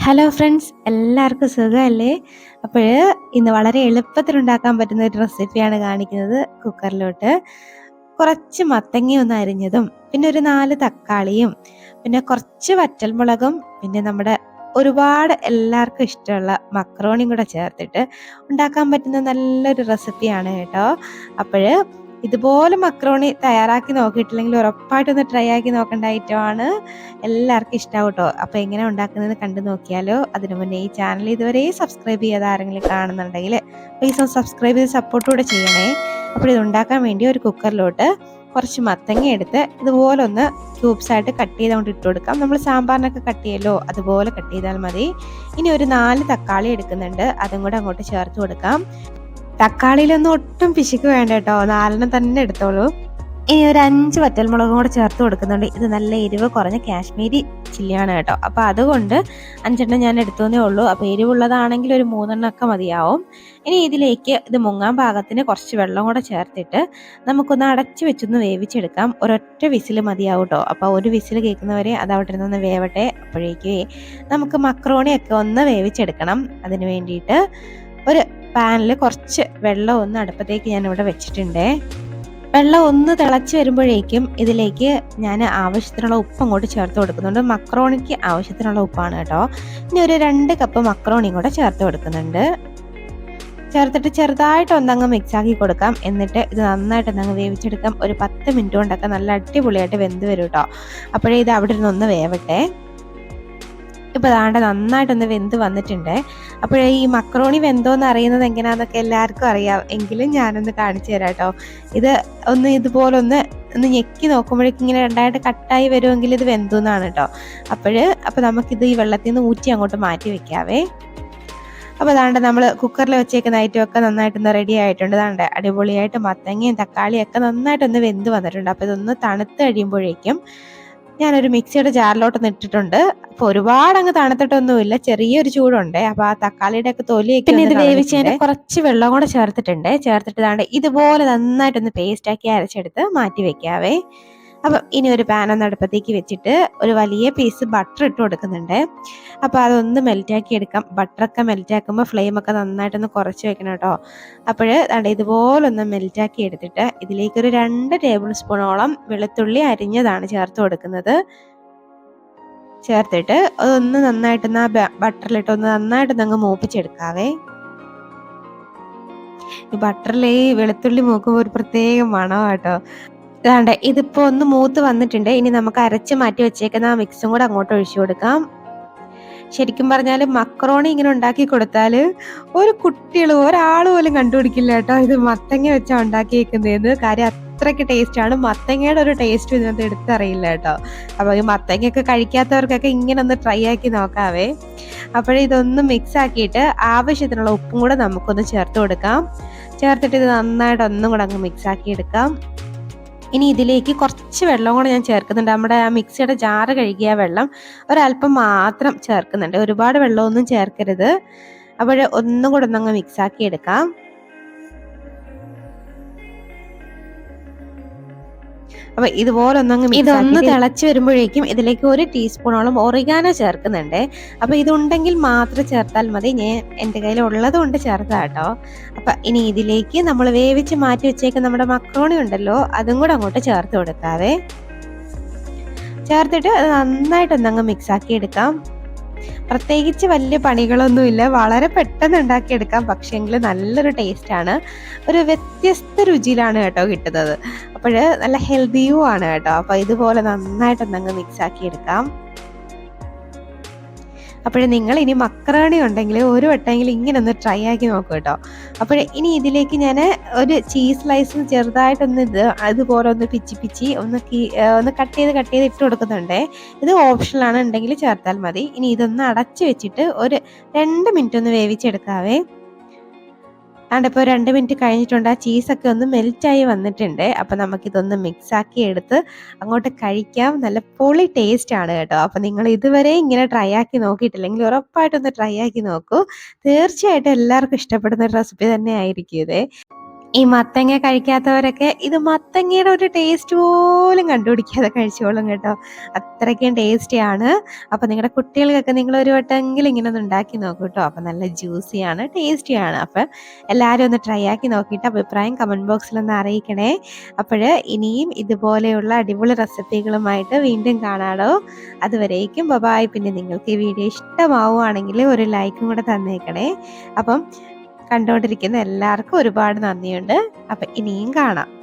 Hello friends, എല്ലാവർക്കും സുഖമല്ലേ? അപ്പോൾ ഇന്ന് വളരെ എളുപ്പത്തിൽ ഉണ്ടാക്കാൻ പറ്റുന്ന ഒരു റെസിപ്പിയാണ് കാണിക്കുന്നത്. കുക്കറിലോട്ട് കുറച്ച് മത്തങ്ങ ഒന്ന് അരിഞ്ഞതും, പിന്നെ ഒരു 4 തക്കാളിയും, പിന്നെ കുറച്ച് വറ്റൽമുളകും, പിന്നെ നമ്മുടെ ഒരുപാട് എല്ലാവർക്കും ഇഷ്ടമുള്ള മക്രോണിയും കൂടെ ചേർത്തിട്ട് ഉണ്ടാക്കാൻ പറ്റുന്ന നല്ലൊരു റെസിപ്പിയാണ് കേട്ടോ. അപ്പോൾ ഇതുപോലെ മക്രോണി തയ്യാറാക്കി നോക്കിയിട്ടില്ലെങ്കിൽ ഉറപ്പായിട്ടൊന്ന് ട്രൈ ആക്കി നോക്കേണ്ട ഐറ്റമാണ്. എല്ലാവർക്കും ഇഷ്ടാവും കേട്ടോ. അപ്പോൾ എങ്ങനെ ഉണ്ടാക്കുന്നത് കണ്ടു നോക്കിയാലോ. അതിനു മുന്നേ ഈ ചാനൽ ഇതുവരെ സബ്സ്ക്രൈബ് ചെയ്യാതെ ആരെങ്കിലും കാണുന്നുണ്ടെങ്കിൽ പ്ലീസ് ഒന്ന് സബ്സ്ക്രൈബ് ചെയ്ത് സപ്പോർട്ട് കൂടെ ചെയ്യണേ. അപ്പോൾ ഇത് ഉണ്ടാക്കാൻ വേണ്ടി ഒരു കുക്കറിലോട്ട് കുറച്ച് മത്തങ്ങ എടുത്ത് ഇതുപോലെ ഒന്ന് ക്യൂബ്സ് ആയിട്ട് കട്ട് ചെയ്തുകൊണ്ട് ഇട്ട് കൊടുക്കാം. നമ്മൾ സാമ്പാറിനൊക്കെ കട്ട് ചെയ്യല്ലോ, അതുപോലെ കട്ട് ചെയ്താൽ മതി. ഇനി ഒരു 4 തക്കാളി എടുക്കുന്നുണ്ട്, അതും കൂടെ അങ്ങോട്ട് ചേർത്ത് കൊടുക്കാം. തക്കാളിയിലൊന്നും ഒട്ടും പിശുക്ക് വേണ്ട കേട്ടോ, 4 തന്നെ എടുത്തോളൂ. ഇനി ഒരു 5 വറ്റൽമുളകും കൂടെ ചേർത്ത് കൊടുക്കുന്നുണ്ട്. ഇത് നല്ല എരിവ് കുറഞ്ഞ കാശ്മീരി ചില്ലിയാണ് കേട്ടോ. അപ്പോൾ അതുകൊണ്ട് 5 ഞാൻ എടുത്തേ ഉള്ളൂ. അപ്പോൾ എരിവുള്ളതാണെങ്കിൽ ഒരു 3 ഒക്കെ മതിയാവും. ഇനി ഇതിലേക്ക് ഇത് മുങ്ങാൻ പാകത്തിന് കുറച്ച് വെള്ളം കൂടെ ചേർത്തിട്ട് നമുക്കൊന്ന് അടച്ചു വെച്ചൊന്ന് വേവിച്ചെടുക്കാം. ഒരൊറ്റ വിസിൽ മതിയാവും കേട്ടോ. അപ്പോൾ ഒരു വിസിൽ കേൾക്കുന്നവരെ അത് അവിടെ ഇരുന്നൊന്ന് വേവട്ടെ. അപ്പോഴേക്കേ നമുക്ക് മക്രോണിയൊക്കെ ഒന്ന് വേവിച്ചെടുക്കണം. അതിന് വേണ്ടിയിട്ട് ഒരു പാനിൽ കുറച്ച് വെള്ളം ഒന്ന് അടുപ്പത്തേക്ക് ഞാൻ ഇവിടെ വെച്ചിട്ടുണ്ട്. വെള്ളം ഒന്ന് തിളച്ച് വരുമ്പോഴേക്കും ഇതിലേക്ക് ഞാൻ ആവശ്യത്തിനുള്ള ഉപ്പ് അങ്ങോട്ട് ചേർത്ത് കൊടുക്കുന്നുണ്ട്. മക്രോണിക്ക് ആവശ്യത്തിനുള്ള ഉപ്പാണ് കേട്ടോ. ഇനി ഒരു 2 കപ്പ് മക്രോണിയും കൂടെ ചേർത്ത് കൊടുക്കുന്നുണ്ട്. ചേർത്തിട്ട് ചെറുതായിട്ട് ഒന്നങ്ങ് മിക്സ് ആക്കി കൊടുക്കാം. എന്നിട്ട് ഇത് നന്നായിട്ട് ഒന്നങ്ങ് വേവിച്ചെടുക്കാം. ഒരു 10 മിനിറ്റ് കൊണ്ടൊക്കെ നല്ല അടിപൊളിയായിട്ട് വെന്ത് വരും കേട്ടോ. അപ്പോഴേ ഇത് അവിടെ ഇരുന്നൊന്ന് വേവട്ടെ. ഇപ്പോൾ ദാണ്ട നന്നായിട്ടൊന്ന് വെന്ത് വന്നിട്ടുണ്ട്. അപ്പോഴേ ഈ മക്രോണി വെന്തോന്ന് അറിയുന്നത് എങ്ങനെയാണെന്നൊക്കെ എല്ലാവർക്കും അറിയാം, എങ്കിലും ഞാനൊന്ന് കാണിച്ചു തരാം കേട്ടോ. ഇത് ഇതുപോലെ ഒന്ന് ഞെക്കി നോക്കുമ്പോഴേക്കും ഇങ്ങനെ രണ്ടായിട്ട് കട്ടായി വരുമെങ്കിൽ ഇത് വെന്തു എന്നാണ് കേട്ടോ. അപ്പോൾ നമുക്കിത് ഈ വെള്ളത്തിൽ നിന്ന് ഊറ്റി അങ്ങോട്ട് മാറ്റി വെക്കാവേ. അപ്പോൾ അതാണ്ട് നമ്മൾ കുക്കറിൽ വെച്ചേക്കുന്ന ഐറ്റമൊക്കെ നന്നായിട്ടൊന്ന് റെഡി ആയിട്ടുണ്ട്. അതാണ്ട് അടിപൊളിയായിട്ട് മത്തങ്ങയും തക്കാളിയും ഒക്കെ നന്നായിട്ടൊന്ന് വെന്ത് വന്നിട്ടുണ്ട്. അപ്പോൾ ഇതൊന്ന് തണുത്ത് കഴിയുമ്പോഴേക്കും ഞാനൊരു മിക്സിയുടെ ജാറിലോട്ടൊന്ന് ഇട്ടിട്ടുണ്ട്. അപ്പോൾ ഒരുപാട് അങ്ങ് തണുത്തിട്ടൊന്നുമില്ല, ചെറിയൊരു ചൂടുണ്ട്. അപ്പോൾ ആ തക്കാളിയുടെ ഒക്കെ തൊലിയൊക്കെ പിന്നെ ഇത് വേവിച്ചതിന് കുറച്ച് വെള്ളം കൂടെ ചേർത്തിട്ട് ദാണ്ട് ഇതുപോലെ നന്നായിട്ടൊന്ന് പേസ്റ്റാക്കി അരച്ചെടുത്ത് മാറ്റി വെക്കാവേ. അപ്പം ഇനി ഒരു പാൻ ഒന്ന് അടുപ്പത്തേക്ക് വെച്ചിട്ട് ഒരു വലിയ പീസ് ബട്ടർ ഇട്ട് കൊടുക്കുന്നുണ്ട്. അപ്പോൾ അതൊന്ന് മെൽറ്റാക്കി എടുക്കാം. ബട്ടറൊക്കെ മെൽറ്റാക്കുമ്പോൾ ഫ്ലെയിമൊക്കെ നന്നായിട്ടൊന്ന് കുറച്ച് വെക്കണം കേട്ടോ. അപ്പോൾ ഇതുപോലെ ഒന്ന് മെൽറ്റാക്കി എടുത്തിട്ട് ഇതിലേക്കൊരു 2 ടേബിൾ സ്പൂണോളം വെളുത്തുള്ളി അരിഞ്ഞതാണ് ചേർത്ത് കൊടുക്കുന്നത്. ചേർത്തിട്ട് അതൊന്ന് നന്നായിട്ടൊന്ന് ആ ബട്ടറിലിട്ടൊന്ന് നന്നായിട്ടൊന്ന് അങ്ങ് മൂപ്പിച്ചെടുക്കാവേ. ഈ ബട്ടറിൽ ഈ വെളുത്തുള്ളി മൂക്കുമ്പോൾ ഒരു പ്രത്യേക മണമാണ് കേട്ടോ. ഇതാണ്ട് ഇതിപ്പോൾ ഒന്ന് മൂത്ത് വന്നിട്ടുണ്ട്. ഇനി നമുക്ക് അരച്ച് മാറ്റി വെച്ചേക്കുന്ന ആ മിക്സും കൂടെ അങ്ങോട്ട് ഒഴിച്ചു കൊടുക്കാം. ശരിക്കും പറഞ്ഞാൽ മക്രോണി ഇങ്ങനെ ഉണ്ടാക്കി കൊടുത്താൽ ഒരു കുട്ടികൾ ഒരാൾ പോലും കണ്ടുപിടിക്കില്ല കേട്ടോ, ഇത് മത്തങ്ങ വെച്ചാണ് ഉണ്ടാക്കിയേക്കുന്നതെന്ന്. കാര്യം അത്രയ്ക്ക് ടേസ്റ്റാണ്. മത്തങ്ങയുടെ ഒരു ടേസ്റ്റ് ഇതിനകത്ത് എടുത്തറിയില്ല കേട്ടോ. അപ്പോൾ ഈ മത്തങ്ങയൊക്കെ കഴിക്കാത്തവർക്കൊക്കെ ഇങ്ങനെ ഒന്ന് ട്രൈ ആക്കി നോക്കാവേ. ഇതൊന്ന് മിക്സ് ആക്കിയിട്ട് ആവശ്യത്തിനുള്ള ഉപ്പും കൂടെ നമുക്കൊന്ന് ചേർത്ത് കൊടുക്കാം. ചേർത്തിട്ട് ഇത് നന്നായിട്ട് ഒന്നും കൂടെ അങ്ങ് മിക്സ് ആക്കി എടുക്കാം. ഇനി ഇതിലേക്ക് കുറച്ച് വെള്ളം കൂടെ ഞാൻ ചേർക്കുന്നുണ്ട്. നമ്മുടെ ആ മിക്സിയുടെ ജാറ് കഴുകിയ വെള്ളം ഒരല്പം മാത്രം ചേർക്കുന്നുണ്ട്, ഒരുപാട് വെള്ളമൊന്നും ചേർക്കരുത്. അപ്പോൾ ഒന്നും കൂടെ ഒന്നങ്ങ് മിക്സ് ആക്കി എടുക്കാം. അപ്പോൾ ഇതുപോലെ ഇതൊന്ന് തിളച്ച് വരുമ്പോഴേക്കും ഇതിലേക്ക് 1 ടീസ്പൂണോളം ഒറിഗാനോ ചേർക്കുന്നുണ്ട്. അപ്പോൾ ഇതുണ്ടെങ്കിൽ മാത്രം ചേർത്താൽ മതി. ഞാൻ എൻ്റെ കയ്യിൽ ഉള്ളത് കൊണ്ട് ചേർത്താ കേട്ടോ. അപ്പം ഇനി ഇതിലേക്ക് നമ്മൾ വേവിച്ച് മാറ്റി വെച്ചേക്കുന്ന നമ്മുടെ മക്രോണി ഉണ്ടല്ലോ, അതും കൂടെ അങ്ങോട്ട് ചേർത്ത് കൊടുക്കാവേ. ചേർത്തിട്ട് അത് നന്നായിട്ടൊന്നങ്ങ് മിക്സ് ആക്കി എടുക്കാം. പ്രത്യേകിച്ച് വലിയ പണികളൊന്നുമില്ല, വളരെ പെട്ടെന്ന് ഉണ്ടാക്കിയെടുക്കാം. പക്ഷേങ്കിൽ നല്ലൊരു ടേസ്റ്റാണ്, ഒരു വ്യത്യസ്ത രുചിയിലാണ് കേട്ടോ കിട്ടുന്നത്. അപ്പോൾ നല്ല ഹെൽത്തിയും ആണ് കേട്ടോ. അപ്പോൾ ഇതുപോലെ നന്നായിട്ടൊന്നങ്ങ് മിക്സ് ആക്കി എടുക്കാം. അപ്പോൾ നിങ്ങൾ ഇനി മക്രോണി ഉണ്ടെങ്കിൽ ഒരു വട്ടമെങ്കിലും ഇങ്ങനെ ഒന്ന് ട്രൈ ആക്കി നോക്കൂ കേട്ടോ. അപ്പോൾ ഇനി ഇതിലേക്ക് ഞാൻ ഒരു ചീസ് സ്ലൈസ് ചെറുതായിട്ടൊന്ന് അതുപോലെ ഒന്ന് പിച്ചി ഒന്ന് കട്ട് ചെയ്ത് ഇട്ട് കൊടുക്കുന്നുണ്ട്. ഇത് ഓപ്ഷനാണ്, ഉണ്ടെങ്കിൽ ചേർത്താൽ മതി. ഇനി ഇതൊന്ന് അടച്ച് വെച്ചിട്ട് ഒരു 2 മിനിറ്റ് ഒന്ന് വേവിച്ചെടുക്കാവേ. ഇപ്പോൾ 2 മിനിറ്റ് കഴിഞ്ഞിട്ടുണ്ട്. ആ ചീസൊക്കെ ഒന്ന് മെൽറ്റായി വന്നിട്ടുണ്ട്. അപ്പോൾ നമുക്കിതൊന്ന് മിക്സ് ആക്കി എടുത്ത് അങ്ങോട്ട് കഴിക്കാം. നല്ല പൊളി ടേസ്റ്റ് ആണ് കേട്ടോ. അപ്പോൾ നിങ്ങൾ ഇതുവരെ ഇങ്ങനെ ട്രൈ ആക്കി നോക്കിയിട്ടില്ലെങ്കിൽ ഉറപ്പായിട്ടൊന്ന് ട്രൈ ആക്കി നോക്കൂ. തീർച്ചയായിട്ടും എല്ലാവർക്കും ഇഷ്ടപ്പെടുന്ന ഒരു റെസിപ്പി തന്നെ ആയിരിക്കും ഇത്. ഈ മത്തങ്ങ കഴിക്കാത്തവരൊക്കെ ഇത് മത്തങ്ങയുടെ ഒരു ടേസ്റ്റ് പോലും കണ്ടുപിടിക്കാതെ കഴിച്ചോളും കേട്ടോ. അത്രയ്ക്കും ടേസ്റ്റിയാണ്. അപ്പം നിങ്ങളുടെ കുട്ടികൾക്കൊക്കെ നിങ്ങൾ ഒരു വട്ടമെങ്കിലും ഇങ്ങനെ ഒന്ന് ഉണ്ടാക്കി നോക്കൂ കേട്ടോ. അപ്പം നല്ല ജ്യൂസിയാണ്, ടേസ്റ്റിയാണ്. അപ്പം എല്ലാവരും ഒന്ന് ട്രൈ ആക്കി നോക്കിയിട്ട് അഭിപ്രായം കമൻറ്റ് ബോക്സിലൊന്ന് അറിയിക്കണേ. അപ്പോൾ ഇനിയും ഇതുപോലെയുള്ള അടിപൊളി റെസിപ്പികളുമായിട്ട് വീണ്ടും കാണാടോ. അതുവരേക്കും ബൈ. പിന്നെ നിങ്ങൾക്ക് ഈ വീഡിയോ ഇഷ്ടമാവുകയാണെങ്കിൽ ഒരു ലൈക്കും കൂടെ തന്നേക്കണേ. അപ്പം കണ്ടുകൊണ്ടിരിക്കുന്ന എല്ലാവർക്കും ഒരുപാട് നന്ദിയുണ്ട്. അപ്പം ഇനിയും കാണാം.